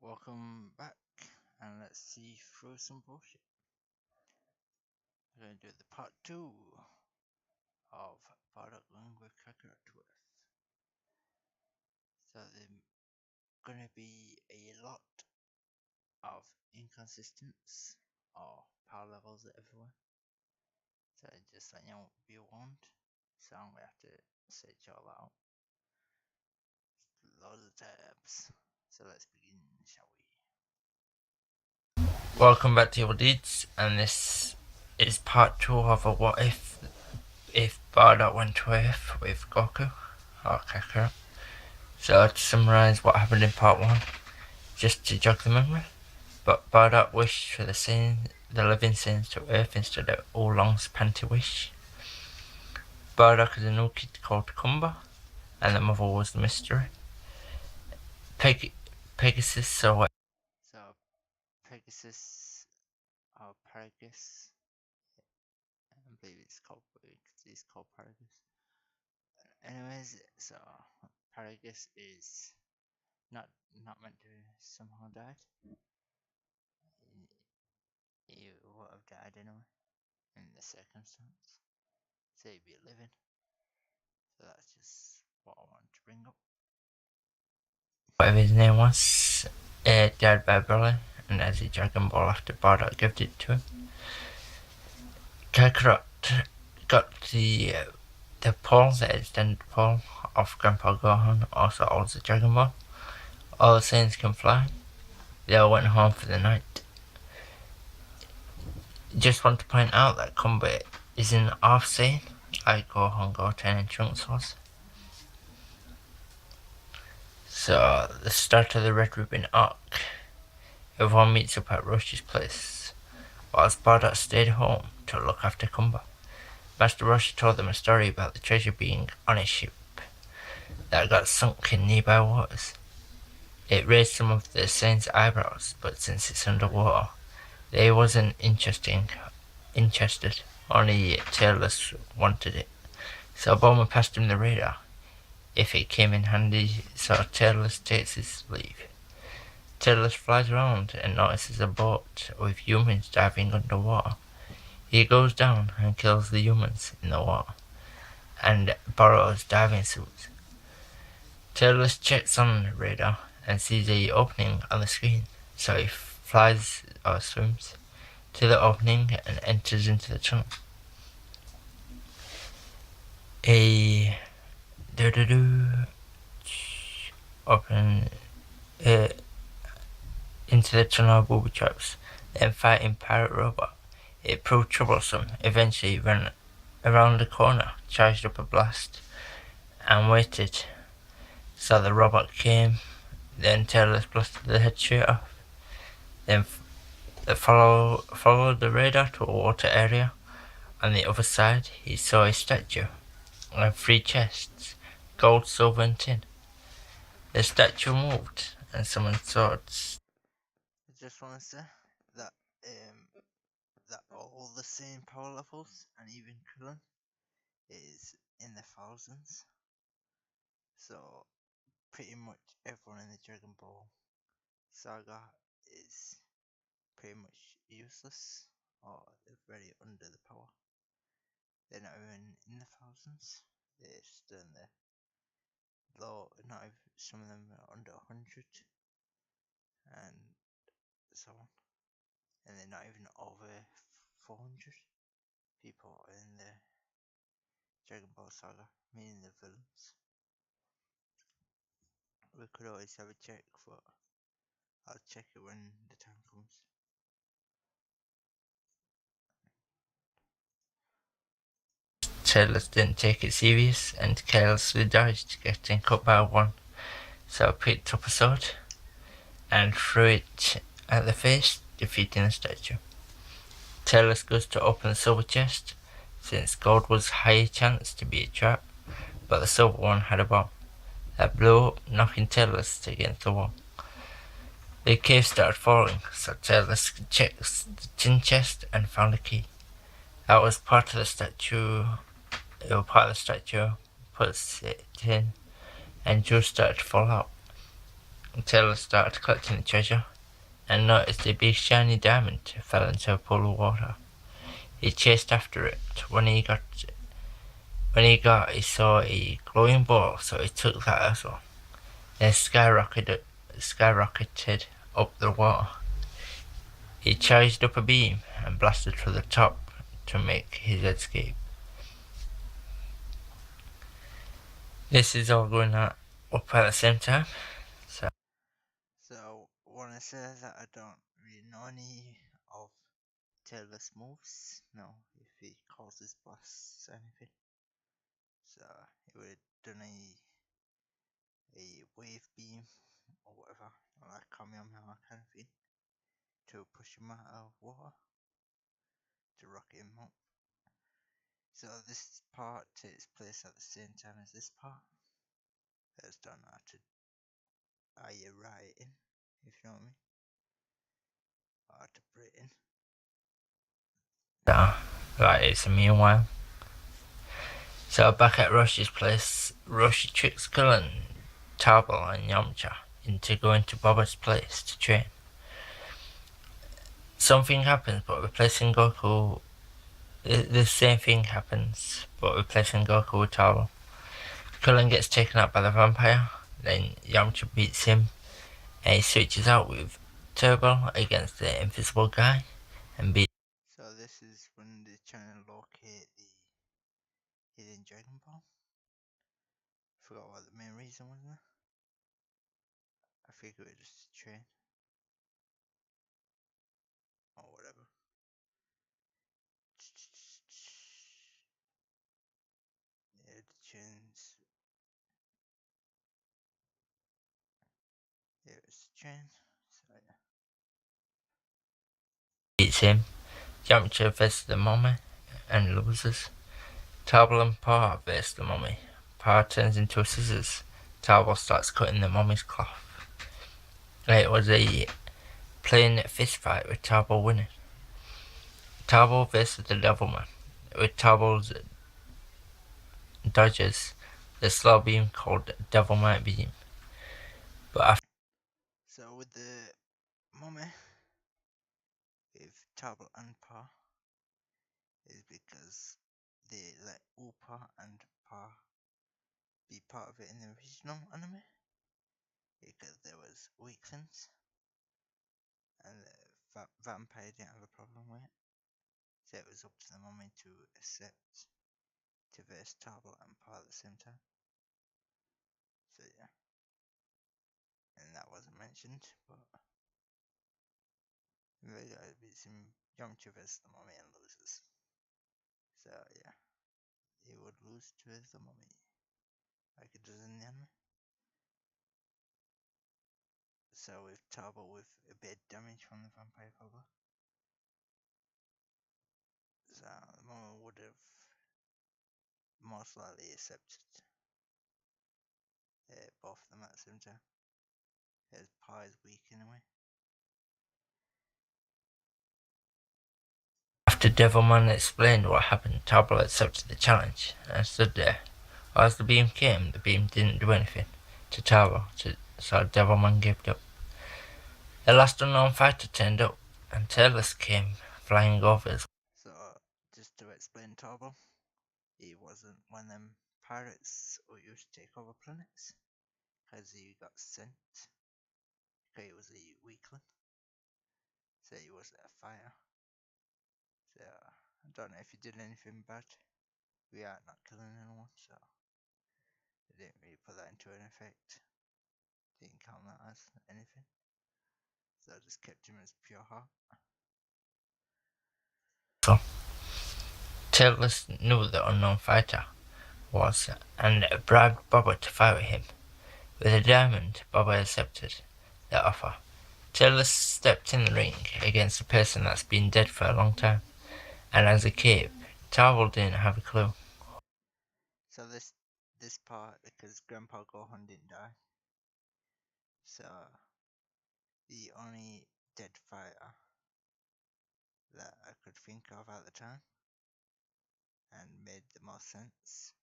Welcome back, and let's see through some bullshit. We're gonna do the part 2 of Bardock with Kakarot twist. So there's gonna be a lot of inconsistencies or power levels everywhere. So just like be warned. So I'm gonna have to search all out. Loads of tabs. So let's begin, shall we? Welcome back to Deedz, and this is part 2 of a what if Bardock went to Earth with Goku or Kakarot. So to summarise what happened in part 1, just to jog the memory, but Bardock wished for the living Saiyans to Earth instead of Oolong's panty wish. Bardock has a new kid called Kumba, and the mother was the mystery. Pegasus, so Pegasus or Paragus, I believe it's called Paragus. Anyways, so Paragus is not meant to somehow died. He would have died anyway in the circumstance. So he'd be living. So that's just what I wanted to bring up. Whatever his name was, died by Broly, and as a Dragon Ball after Bardock gifted it to him. Kakarot got the pole, the extended pole of Grandpa Gohan, also holds the Dragon Ball. All the Saiyans can fly. They all went home for the night. Just want to point out that Kumba is an half Saiyan, like Gohan, Goten, and Trunks was. So, the start of the Red Ribbon arc. Everyone meets up at Roshi's place, whilst Bardock stayed home to look after Kumba. Master Roshi told them a story about the treasure being on a ship that got sunk in nearby waters. It raised some of the Saiyans' eyebrows, but since it's underwater, they wasn't interested. Only Tailless wanted it. So Bulma passed him the radar. If it came in handy, so Tailless takes his leave. Tailless flies around and notices a boat with humans diving underwater. He goes down and kills the humans in the water and borrows diving suits. Tailless checks on the radar and sees a opening on the screen, so he flies or swims to the opening and enters into the tunnel. Open into the tunnel of booby traps, then fighting Pirate Robot. It proved troublesome. Eventually ran around the corner, charged up a blast, and waited. So the robot came, then Tailless blasted the head straight off. Then followed the radar to a water area. On the other side, he saw a statue and 3 chests, gold, silver, and tin. The statue moved and summoned swords. I just want to say that all the same power levels and even Krillin is in the thousands. So pretty much everyone in the Dragon Ball saga is pretty much useless or they're very under the power. They're not even in the thousands. They're still in the low. Not even, some of them are under 100 and so on. And they're not even over 400 people in the Dragon Ball saga, meaning the villains. We could always have a check, but I'll check it when the time comes. Tailless didn't take it serious and carelessly dodged, getting cut by one. So I picked up a sword and threw it at the face, defeating the statue. Tailless goes to open the silver chest, since gold was higher chance to be a trap, but the silver one had a bomb that blew up, knocking Tailless against the wall. The cave started falling, so Tailless checked the tin chest and found a key. That was part of the statue. Puts it in, and jewels started to fall out. Taylor started collecting the treasure and noticed a big shiny diamond fell into a pool of water. He chased after it. When he saw a glowing ball, so he took that as well. Then skyrocketed up the water. He charged up a beam and blasted through the top to make his escape. This is all going up at the same time. So, when I say that I don't really know any of Taylor's moves, no, if he causes blasts anything. So, he would have done a wave beam or whatever, or like Kamehameha kind of thing, to push him out of water, to rocket him up. So, this part takes place at the same time as this part. I just don't know how you write in, if you know what I mean. Or to put it in. Right, it's a meanwhile. So back at Rush's place, Rush tricks Cullen, Tarbell and Yamcha into going to Boba's place to train. Something happens, but replacing Goku... The same thing happens, but replacing Goku with Tarbell. Cullen gets taken out by the vampire, then Yamcha beats him, and he switches out with Turbo against the invisible guy, and beats... So this is when they're trying to locate the hidden Dragon Ball. Forgot what the main reason was there. I think it was just to train. Or whatever. Yeah, the chains. Yeah, it's chain. So yeah. beats him. Yamcha versus the mummy and loses. Tarbell and Pa versus the mummy. Pa turns into a scissors. Tarbell starts cutting the mummy's cloth. It was a plain fist fight with Tarbell winning. Tarbell versus the Devilman, with Tarbell's dodges the slow beam called Devilman Beam. But after... So with the mummy, with Tarbell and Pa, is because they let Upa and Pa be part of it in the original anime, because there was weaklings, and the vampire didn't have a problem with it. So it was up to the mummy to accept to verse Tarbell and Pa at the same time. So yeah. And that wasn't mentioned, but Vega beats him Yamcha versus the mummy and loses. So yeah. He would lose to the mummy. Like it does in the anime. So with Tarbell with a bit of damage from the vampire cover. So the mummy would have most likely accepted both of them at the same time. His Pa is weak anyway. After Devilman explained what happened, Tarbell accepted the challenge and stood there. As the beam came, the beam didn't do anything to Tarbell, so Devilman gave up. The last unknown fighter turned up, and Taylor came flying over. So just to explain Tarbell, he wasn't one of them pirates who used to take over planets, because he got sent. Because he was a weakling. So he was a fighter. So I don't know if he did anything bad. We are not killing anyone, so they didn't really put that into an effect. Didn't count that as anything. So I just kept him as pure heart. So, Taylor knew the unknown fighter was and bribed Boba to fight with him. With a diamond, Boba accepted the offer. Taylor stepped in the ring against a person that's been dead for a long time, and as a kid, Tarbell didn't have a clue. So this part, because Grandpa Gohan didn't die, so the only dead fighter that I could think of at the time, and made the most sense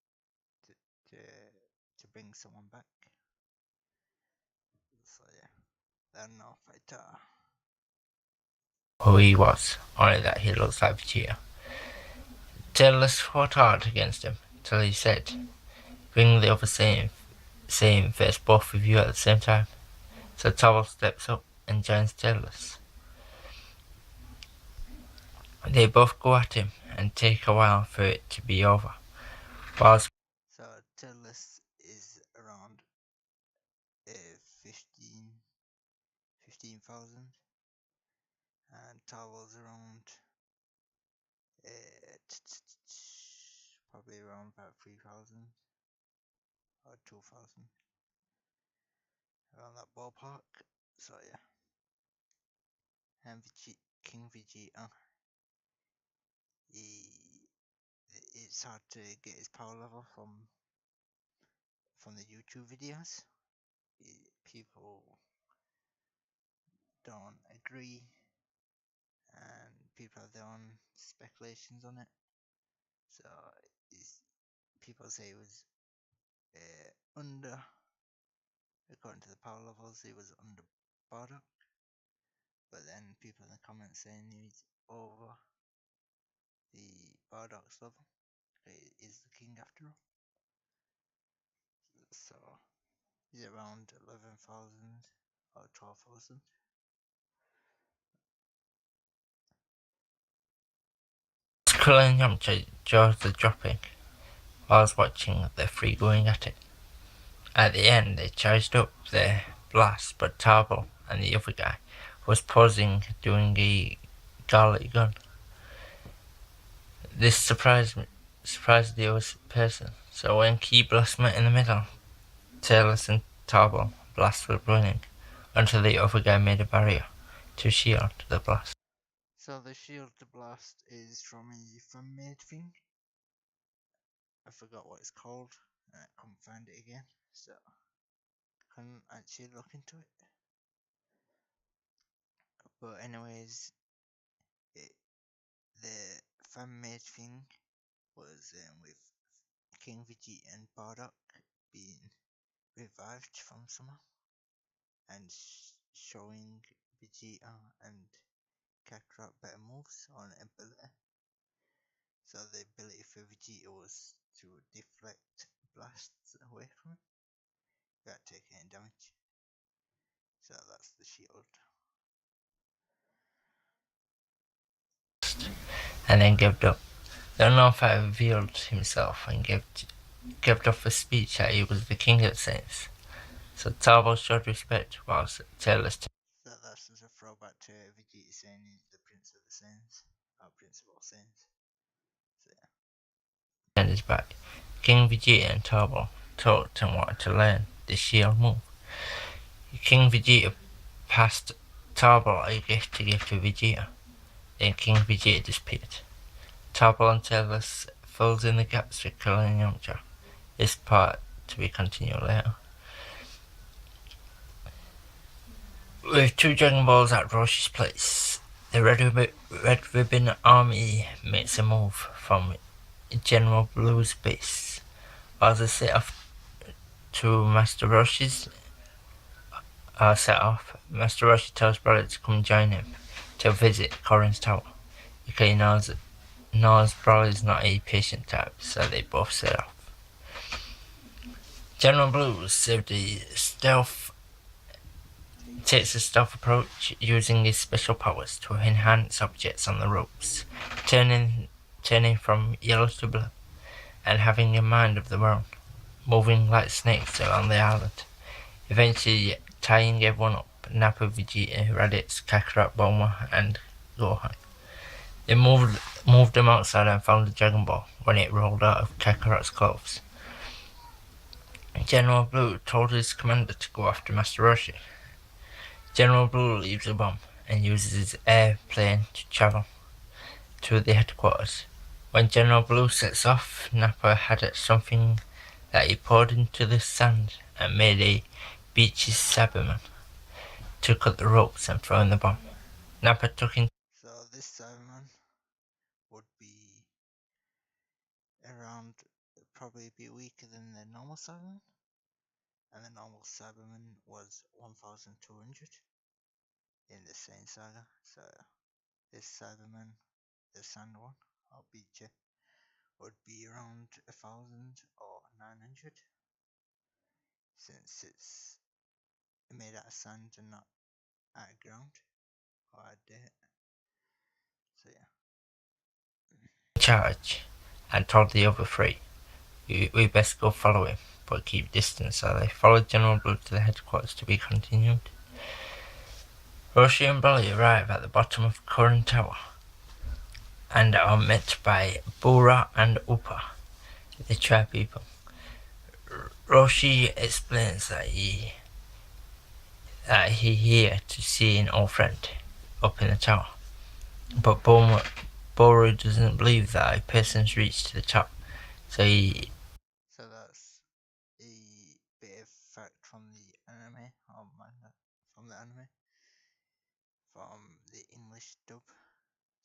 to bring someone back. So yeah, they're no fighter. Who he was, only that he looks like Vegeta. Tailors fought hard against him, till he said, "Bring the other Saiyan face both of you at the same time." So Towel steps up and joins Tailors. They both go at him and take a while for it to be over. Whilst So Tillis is around 15,000 and Towel's around probably around about 3,000 or 2,000, around that ballpark. So yeah, and King Vegeta, he, it's hard to get his power level from the YouTube videos. People don't agree, and people have their own speculations on it. So people say it was under, according to the power levels, he was under Bardock, but then people in the comments saying he's over the Bardock's level. He is the king after all. So he's around 11,000 or 12,000. Krillin and Yamcha jaws the dropping. I was watching the three going at it. At the end, they charged up their blast, but Tabo and the other guy was pausing doing a garlic gun. This surprised the other person. So when Key Blast met in the middle, Tailors and Tabo blasts were running until the other guy made a barrier to shield the blast. So the shield to blast is from a fan-made thing. I forgot what it's called, and I couldn't find it again, so I couldn't actually look into it. But anyways, the fan-made thing was with King Vegeta and Bardock being revived from somehow, and showing Vegeta and Kakarot better moves on ability. So the ability for Vegeta was to deflect blasts away from it without taking any damage. So that's the shield. And then gave up. The unknown fighter revealed himself and gave off a speech that he was the king of the Saints. So Tabo showed respect whilst Tailors So that's just a throwback to Vegeta saying he's the Prince of the Saints, or Prince of all Saints. So yeah. turned his back. King Vegeta and Tabo talked and wanted to learn the shield move. King Vegeta passed Tabo a gift to give to Vegeta. Then King Vegeta disappeared. Tabo and Tailors fills in the gaps with Krillin and Yamcha. This part to be continued later. With two Dragon Balls at Roshi's place, the Red Ribbon Army makes a move from General Blue's base. As they set off to Master Roshi's Master Roshi tells Bardock to come join him to visit Corrin's tower, because he knows Broly is not a patient type, so they both set off. General Blue takes a stealth approach, using his special powers to enhance objects on the ropes, turning from yellow to blue, and having a mind of their own, moving like snakes around the island, eventually tying everyone up: Nappa, Vegeta, Raditz, Kakarot, Bulma, and Gohan. They moved them outside and found the Dragon Ball when it rolled out of Kakarot's clothes. General Blue told his commander to go after Master Roshi. General Blue leaves a bomb and uses his airplane to travel to the headquarters. When General Blue sets off, Nappa had something that he poured into the sand and made a Beach's Cyberman to cut the ropes and throw in the bomb. Nappa took in. So this Cyberman would be around, probably be weaker than the normal Cyberman, and the normal Cyberman was 1200 in the same saga. So this Cyberman, the sand one, or Beecher, would be around 1000 or 900 since it's made out of sand and not out of ground or out of dirt. So yeah. Charge and told the other three, we best go follow him, but keep distance. So they followed General Blue to the headquarters to be continued. Roshi and Broly arrive at the bottom of Current Tower and are met by Bora and Upa, the tribe people. Roshi explains that he here to see an old friend up in the tower, but Bora doesn't believe that a person's reached to the top, so he. So that's a bit of fact from the anime or manga from the anime from the English dub.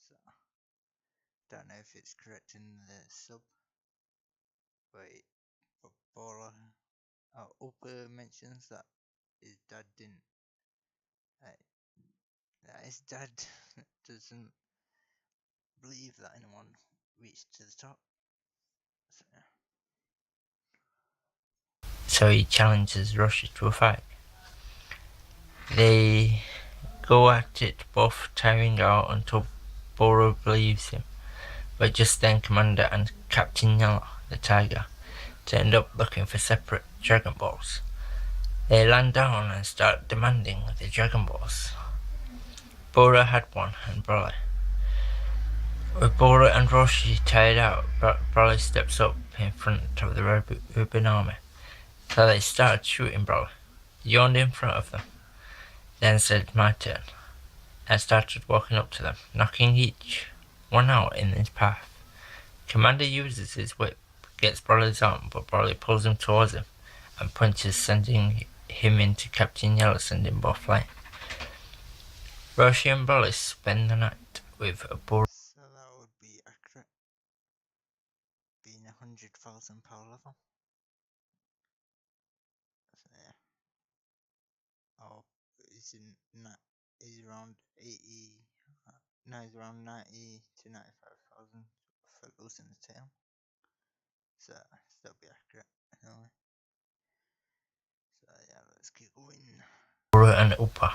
So don't know if it's correct in the sub, but Bora Upa mentions that his dad didn't. Uh, that his dad doesn't believe that anyone reached to the top. So, yeah. So he challenges Roshi to a fight. They go at it, both tiring out until Bora believes him, but just then Commander and Captain Yellow, the tiger, turned up looking for separate Dragon Balls. They land down and start demanding the Dragon Balls. Bora had one and Broly. With Bora and Roshi tired out, Broly steps up in front of the Ribbon Army. So they started shooting Broly. He yawned in front of them, then said my turn, and started walking up to them, knocking each one out in his path. Commander uses his whip, gets Broly's arm, but Broly pulls him towards him and punches, sending him into Captain Yellow, sending both flying. Roshi and Broly spend the night with Bora. So that would be accurate, being 100,000 power level. So yeah. Oh, he's around 80. No, he's around 90 to 95,000 for losing the tail. So still be accurate anyway. So yeah, let's keep going. Bora and Upa.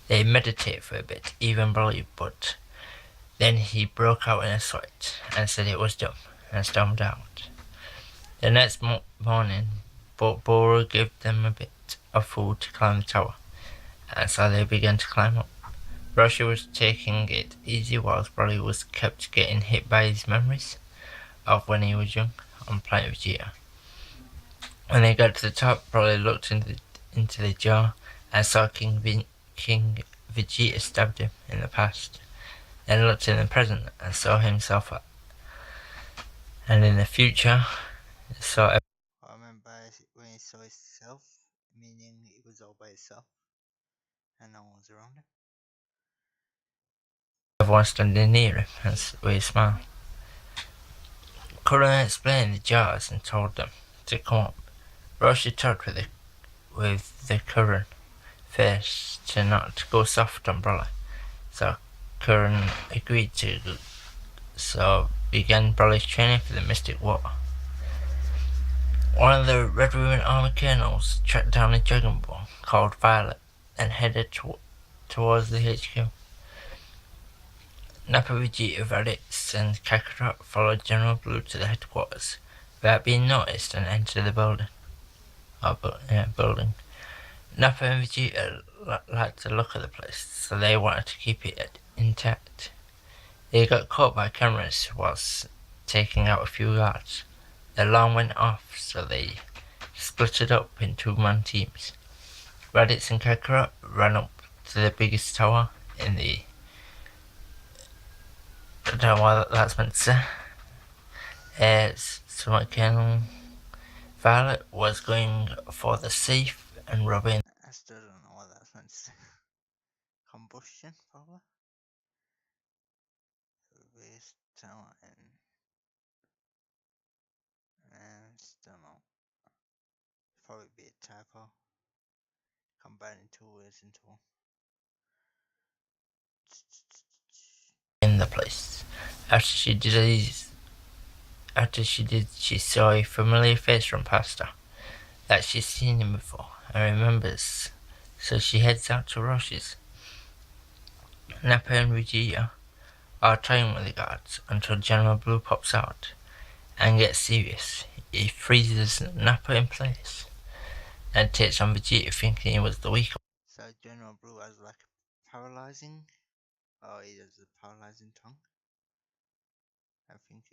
They meditate for a bit, even Broly, but then he broke out in a sweat and said it was done and stormed out. The next morning, Bora gave them a bit of food to climb the tower, and so they began to climb up. Roshi was taking it easy whilst Broly was kept getting hit by his memories of when he was young on Planet Vegeta. When they got to the top, Broly looked into the jar and saw King Vegeta stabbed him in the past. Then looked in the present and saw himself up. And in the future, saw I remember when he saw himself, meaning he was all by himself and no one was around him. everyone standing near him with a smile. Kurama explained the jars and told them to come up. Roshi talked with the Curran first to not go soft on Broly, so Curran agreed to. So began Broly's training for the Mystic War. One of the Red Ribbon Army colonels tracked down a Dragon Ball called Violet and headed towards the HQ. Nappa, Vegeta, Raditz, and Kakarot followed General Blue to the headquarters without being noticed and entered the building. Nappa and Vegeta liked the look of the place, so they wanted to keep it intact. They got caught by cameras whilst taking out a few guards. The alarm went off, so they splitted up in two-man teams. Raditz and Kakarot ran up to the biggest tower in the. I don't know what that's meant to say. So Colonel Violet was going for the safe and robbing. I still don't know what that's meant to say. Combustion, probably. Waste tower and still not probably be a typo. Combining two words into one. In the place. After she did, she saw a familiar face from past her, that she's seen him before and remembers. So she heads out to Rosh's. Nappa and Vegeta are trying with the guards until General Blue pops out and gets serious. He freezes Nappa in place and takes on Vegeta, thinking he was the weaker. So General Blue has like paralyzing. Oh, he has a paralyzing tongue. I think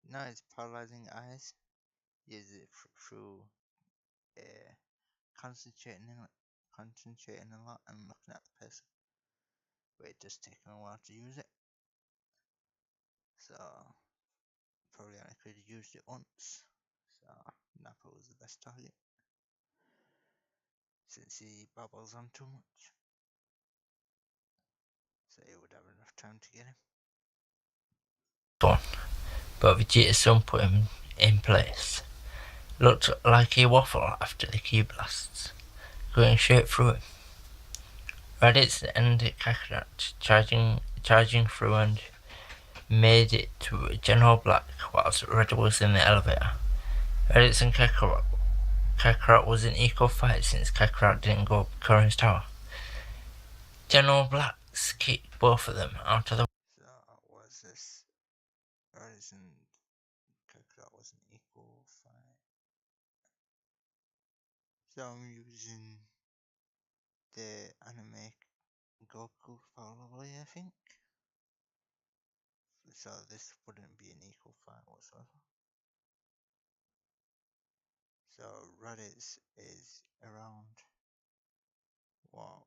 no, it's paralyzing eyes. He uses it through uh, concentrating a lot and looking at the person. But it does take him a while to use it. So probably only could have used it once. So Nappa was the best target since he babbles on too much. So he would have enough time to get him. One, but Vegeta's son put him in place. Looked like a waffle after the key blasts, going straight through him. Raditz and Kakarot charging through and made it to General Black whilst Red was in the elevator. Raditz and Kakarot was an equal fight since Kakarot didn't go up Curran's tower. General Black's kicked both of them out of the. So was this Raditz and Kakarot was an equal fight? So I'm using the anime Goku probably, I think. So this wouldn't be an equal fight whatsoever. So Raditz is around what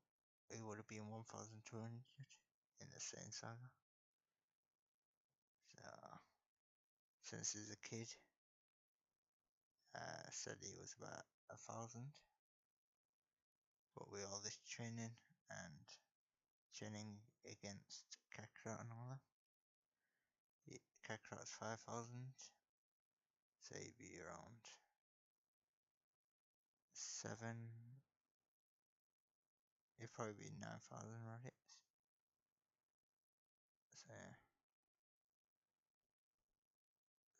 it would have been 1,200 in the same saga. So since he's a kid, said he was about 1,000. But with all this training and training against Kakarot and all that, Kakarot's 5,000, so he'd be around 7. It'd probably be 9,000 Raditz. So yeah.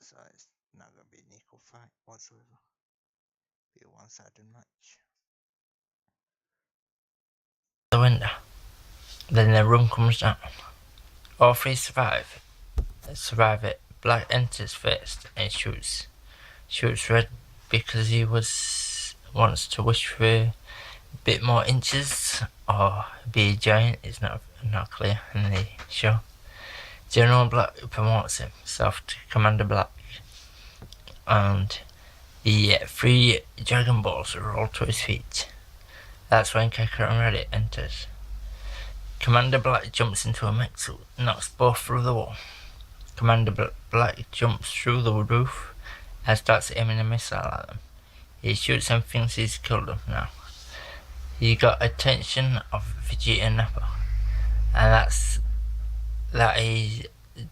So it's not gonna be an equal fight whatsoever. Be a one-sided match. The window. Then the room comes down. All three survive it. Black enters first and shoots Red because he wants to wish for a bit more inches or be a giant. It's not clear in the show. General Black promotes himself to Commander Black, and the 3 Dragon Balls roll to his feet. That's when Kakarot and Reddit enters. Commander Black jumps into a mech suit, knocks both through the wall. Commander Black jumps through the roof and starts aiming a missile at them. He shoots and thinks he's killed them now. He got attention of Vegeta and Nappa, and that is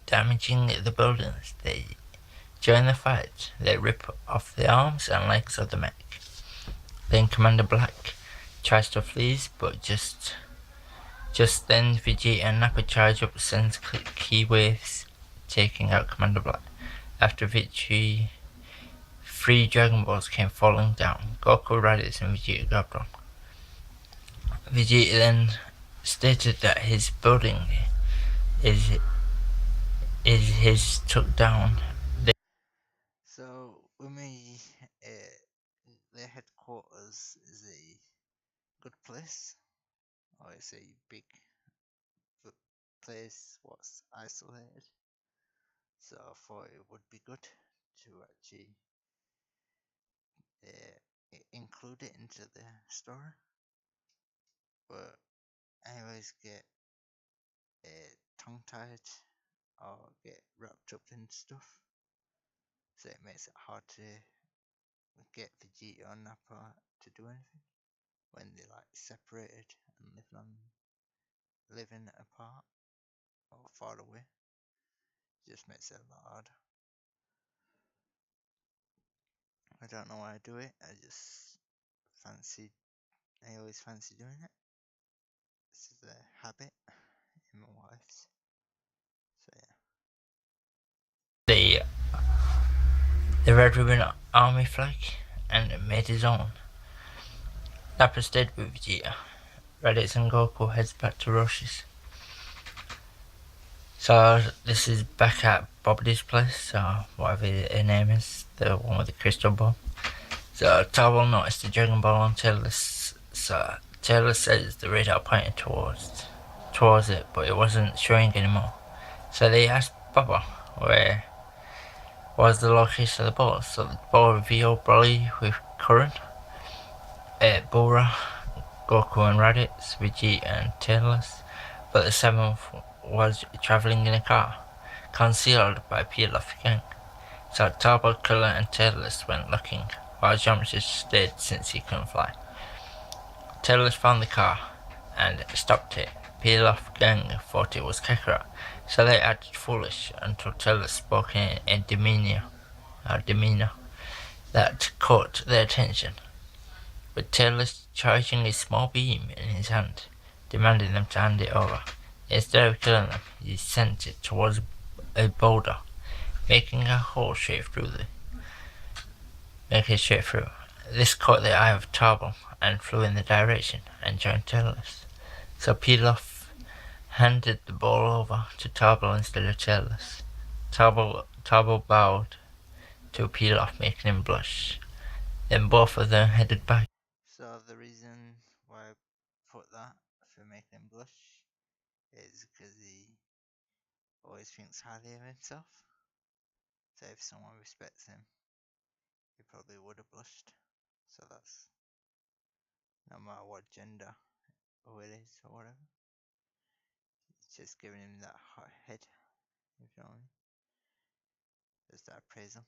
damaging the buildings. They join the fight. They rip off the arms and legs of the mech. Then Commander Black tries to flee, but just then Vegeta and Nappa charge up, sends key waves, taking out Commander Black. After victory, 3 Dragon Balls came falling down. Goku, Raditz and Vegeta grabbed one. Vegeta then stated that his building is his took down. So with me, their headquarters is a good place, or it's a big place what's isolated. So I thought it would be good to actually include it into the story. But anyways, get tongue tied or get wrapped up in stuff. So it makes it hard to get Vegeta or Nappa to do anything when they're like separated and living apart or far away. It just makes it a lot harder. I don't know why I do it. Fancy. I always fancy doing it. This is a habit in my wife's. So yeah. The Red Ribbon Army flag and made his own. Nappa stayed with Vegeta. Raditz and Goku heads back to Roshi's. So this is back at Bobby's place, or whatever her name is, the one with the crystal ball. So Taro noticed the Dragon Ball on Taylor's. So Taylor says the radar pointed towards it, but it wasn't showing anymore. So they asked Baba where was the location of the ball. So the ball revealed Broly with Current, Bora, Goku and Raditz, Vegeta and Taylor's, but the seventh was travelling in a car, concealed by Pilaf gang. So Turbo, Killer and Taylor's went looking, while Yamcha stayed since he couldn't fly. Taylor's found the car and stopped it. Pilaf gang thought it was Kakarot, so they acted foolish until Taylor spoke in a demeanor that caught their attention, with Taylor charging a small beam in his hand, demanding them to hand it over. Instead of killing them, he sent it towards a boulder, making a hole straight through. This caught the eye of Turbo and flew in the direction and joined Taylor's. So Pilaf handed the ball over to Turbo instead of Taylor's. Turbo bowed to Pilaf, making him blush. Then both of them headed back. So the reason why I put that for making him blush is because he always thinks highly of himself. So if someone respects him, he probably would have blushed. So that's no matter what gender or it is or whatever. It's just giving him that hot head, if you know what I mean. Just that appraisal.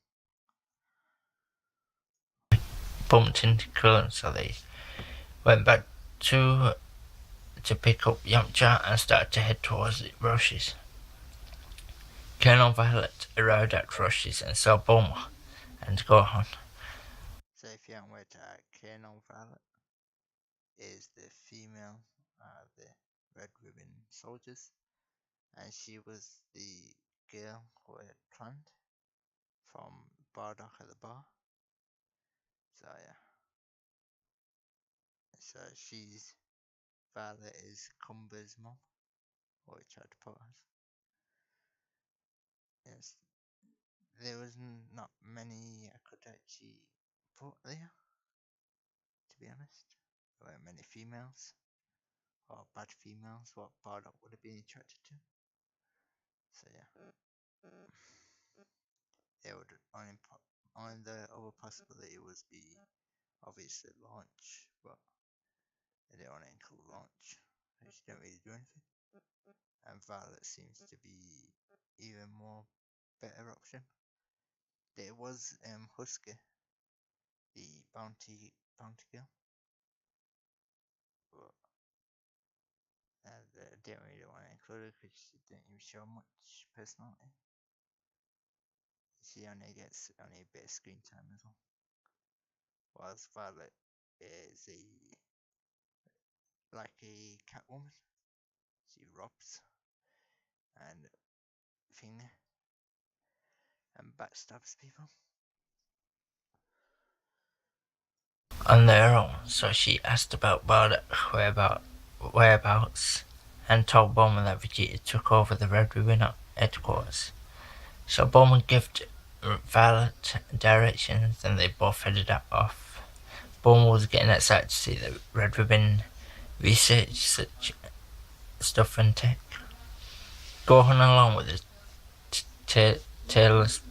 Bumped into Krillin, so they went back to pick up Yamcha and started to head towards Roshi's. Colonel Violet arrived at Roshi's and saw Bulma and Gohan. So if you haven't worked out, Colonel Violet is the female the Red Ribbon soldiers, and she was the girl who had planned from Bardock at the bar. So yeah. So she's Violet is Cumber's mom, or I tried to put us. Yes, there was not many I could actually put there, to be honest. There weren't many females, or bad females, what Bardock would have been attracted to. So yeah. It would only the other possibility was be obviously launch, but they didn't want to include launch. She didn't really do anything. And Violet seems to be even more better option. There was Husky, the bounty girl, but I didn't really want to include her because she didn't even show much personality. She only gets only a bit of screen time as well. Whilst Violet is like a Catwoman. She robs and thing and backstabs people. On their own, so she asked about Bardock whereabouts and told Bulma that Vegeta took over the Red Ribbon headquarters. So Bulma gave Violet directions and they both headed off. Bulma was getting excited to see the Red Ribbon research such stuff and tech. Gohan along with his tailors.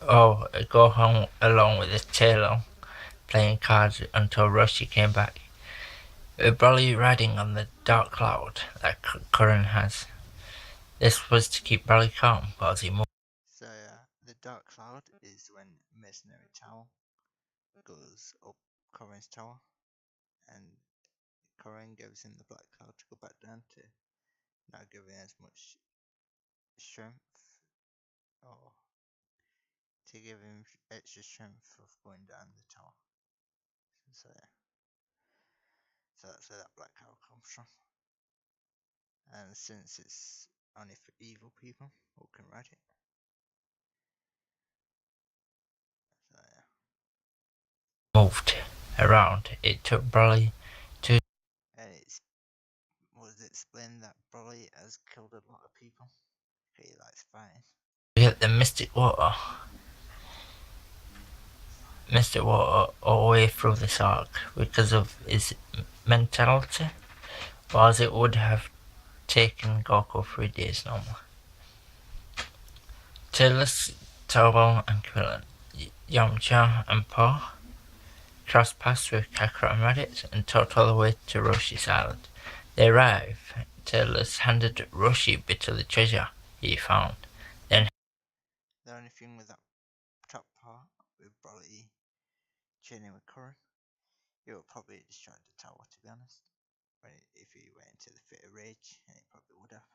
Gohan along with his tailor playing cards until Roshi came back. Broly riding on the dark cloud that Curran has. This was to keep Broly calm while he moved. So the dark cloud is when Mercenary Tower goes up Corrin's tower, and Corrin gives him the black cloud to go back down to not giving as much strength or to give him extra strength of going down the tower. So yeah. So that's where that black cow comes from. And since it's only for evil people who can write it. So yeah. Moved around, it took Broly to And it was explained that Broly has killed a lot of people. He likes fighting. get the Mystic Water all the way through this arc because of his mentality, whereas it would have taken Goku 3 days normally. Taylor's, Turbo and Krillin, Yamcha and Po cross paths with Kakarot and Raditz and talked all the way to Roshi's island. They arrive. Taylor's handed Roshi a bit of the treasure he found. Then the only thing with that top part with Broly training with Curran, he would probably destroy the tower, to be honest. If he went into the fit of rage, and he probably would have.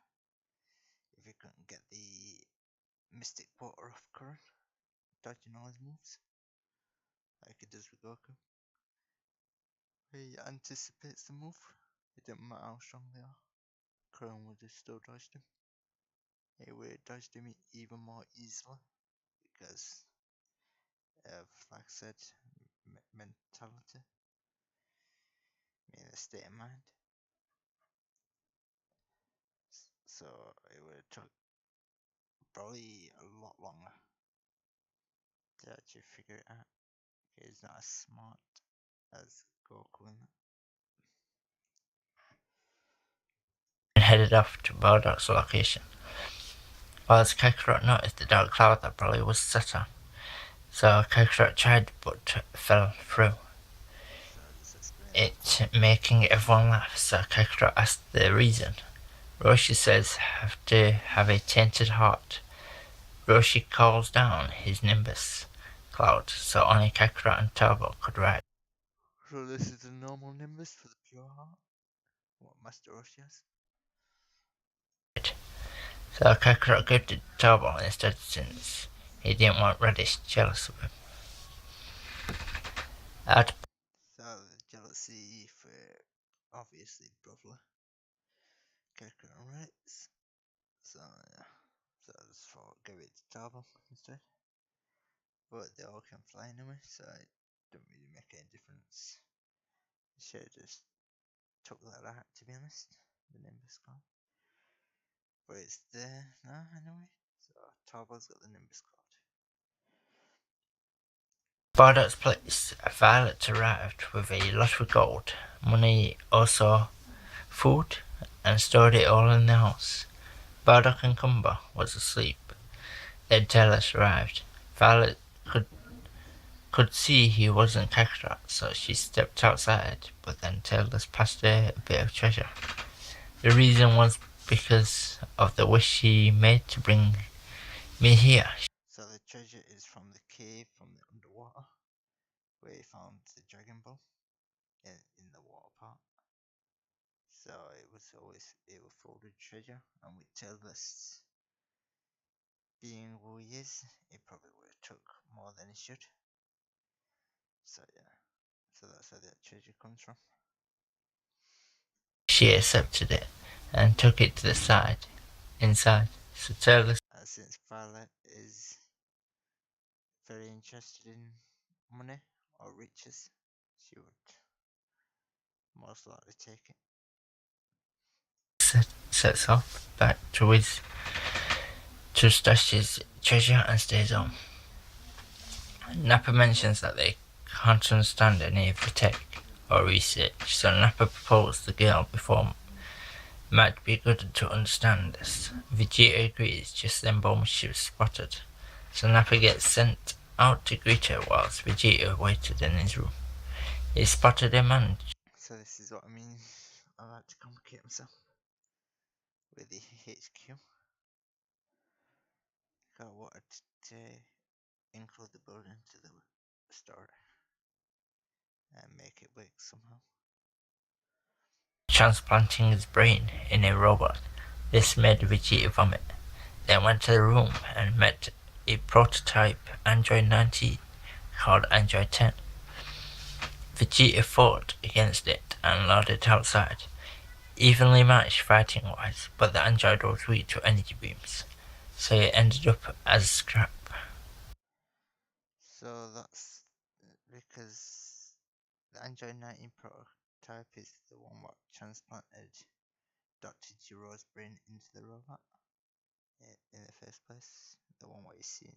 If he couldn't get the Mystic Water off Curran, dodging all his moves, like he does with Goku. He anticipates the move. It didn't matter how strong they are. Curran would have still dodged him. He would have dodged him even more easily because of, like I said, mentality, meaning a state of mind. So it would have took probably a lot longer to actually figure it out. He's not as smart as Goku in that. and headed off to Bardock's location. Whilst Kakarot noticed the dark cloud that Broly was set on. So Kakarot tried but fell through. It making everyone laugh, so Kakarot asked the reason. Roshi says have to have a tainted heart. Roshi calls down his Nimbus cloud, so only Kakarot and Turbo could ride. So this is the normal Nimbus for the pure heart? What Master Roshi has? So Kakarot gave to Turbo instead since he didn't want Radish jealous of him. So the jealousy for obviously brother Kakarot and Rex. So yeah. So I just thought give it to Turbo instead. But they all can fly anyway, so it don't really make any difference. Should have just took that out, to be honest. The Nimbus card. But it's there now anyway. So Turbo's got the Nimbus card. Bardock's place, Violet arrived with a lot of gold, money, also food, and stored it all in the house. Bardock and Kumba was asleep. Then Talos arrived. Violet could see he wasn't Kakarot, so she stepped outside, but then Talos passed her a bit of treasure. The reason was because of the wish she made to bring me here. So the treasure is from the cave from the underwater, where he found the Dragon Ball in the water part. So it was full of treasure, and with Talos being who he is, it probably would have took more than he should. So yeah, so that's where that treasure comes from. She accepted it and took it to the side, inside. So Talos, Since Violet is very interested in money or riches, she would most likely take it. sets off back to stash his treasure and stays home. Nappa mentions that they can't understand any of the tech or research, so Nappa proposed the girl before might be good to understand this. Vegeta agrees, just then Bulma is spotted, so Nappa gets sent out to greet her whilst Vegeta waited in his room. He spotted him and So this is what I mean. I like to complicate myself with the HQ. I wanted to include the building to the story and make it work somehow. transplanting his brain in a robot. This made Vegeta vomit. Then went to the room and met a prototype Android 19 called Android 10. Vegeta fought against it and allowed it outside, evenly matched fighting-wise, but the android was weak to energy beams, so it ended up as scrap. So that's because the Android 19 prototype is the one what transplanted Dr. Jiro's brain into the robot in the first place. The one what you see in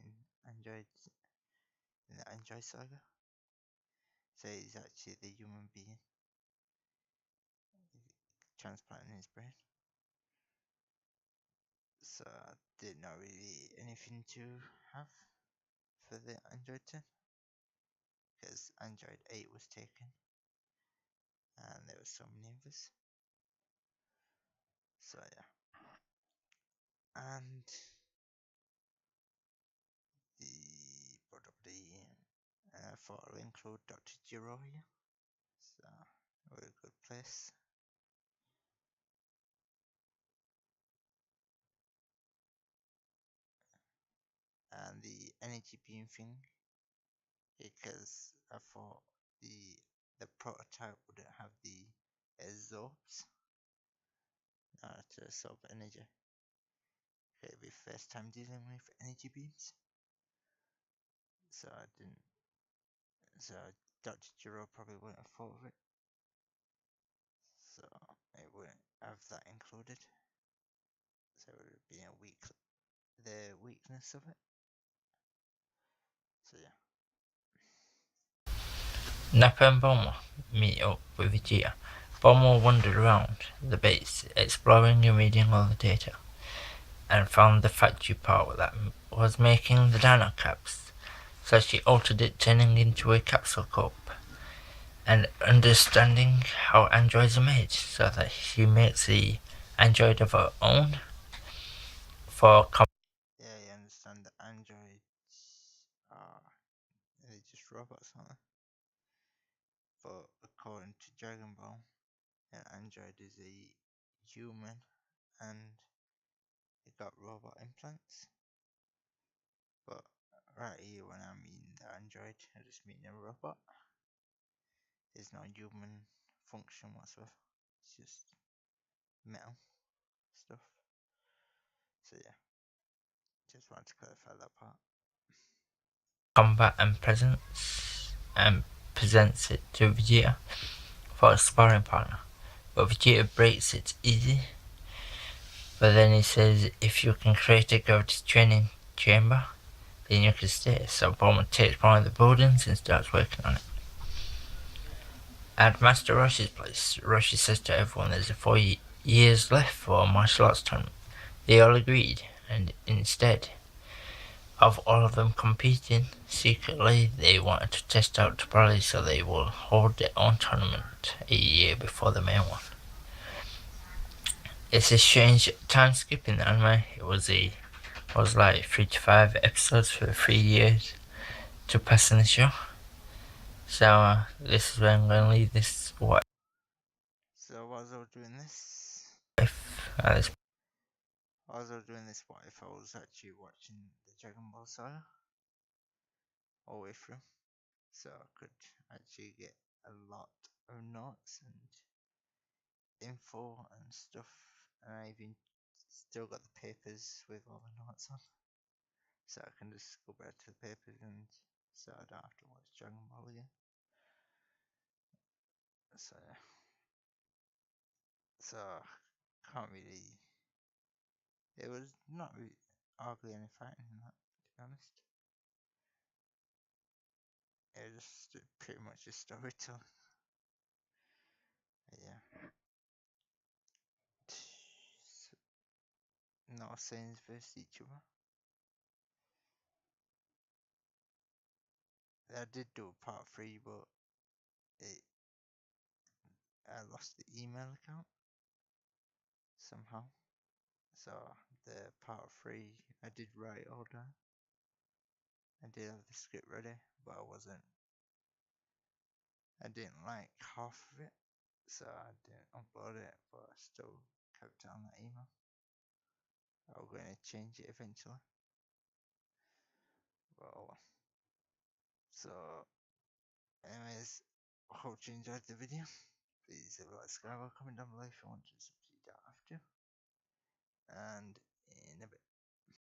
the Android saga. So he's actually the human being transplanting his brain. So I didn't know really anything to have for the Android 10 because Android 8 was taken and there were so many others. So yeah. And the probably I thought I'll include Dr. Jiro here. So a very good place. And the energy beam thing because I thought the prototype wouldn't have the absorbs to absorb energy. It'd be first time dealing with energy beams. So I didn't so Dr. Jiro probably wouldn't have thought of it. So it wouldn't have that included. So it would be the weakness of it. So yeah. Nappa and Bulma meet up with Vegeta. Bulma wandered around the base, exploring and reading all the data, and found the factory part that was making the dino caps, so she altered it, turning into a capsule cup, and understanding how androids are made, so that she makes the android of her own for Yeah, you understand the androids are they're just robots, aren't they? But according to Dragon Ball, an android is a human and it got robot implants. But right here, when I mean the android, I just mean a robot. There's no human function whatsoever. It's just metal stuff. So yeah, just wanted to clarify that part. combat and presents it to Vegeta for a sparring partner. But Vegeta breaks it easy. But then he says if you can create a gravity training chamber, then you can stay. So Bulma takes one of the buildings and starts working on it. At Master Roshi's place, Roshi says to everyone there's 4 years left for a martial arts tournament. They all agreed, and instead of all of them competing, secretly they wanted to test out Broly, so they will hold their own tournament a year before the main one. It's a strange time skip in the anime. It was like 3 to 5 episodes for 3 years to pass in the show. So this is where I'm going to leave this what So while I was doing this, if what if I was actually watching the Dragon Ball saga all the way through, so I could actually get a lot of notes and info and stuff, and I even still got the papers with all the notes on, so I can just go back to the papers and so I don't have to watch Dragon Ball again. So yeah, so can't really. It was not really hardly any fighting in that, to be honest. It was just pretty much a storytelling. Yeah. No Saiyans versus each other. I did do a part 3, but it, I lost the email account somehow. So the part 3, I did write all down. I did have the script ready, but I didn't like half of it, so I didn't upload it, but I still kept it on that email. I'm going to change it eventually. Well, so, anyways, hope you enjoyed the video. Please leave a like, subscribe, or comment down below if you want to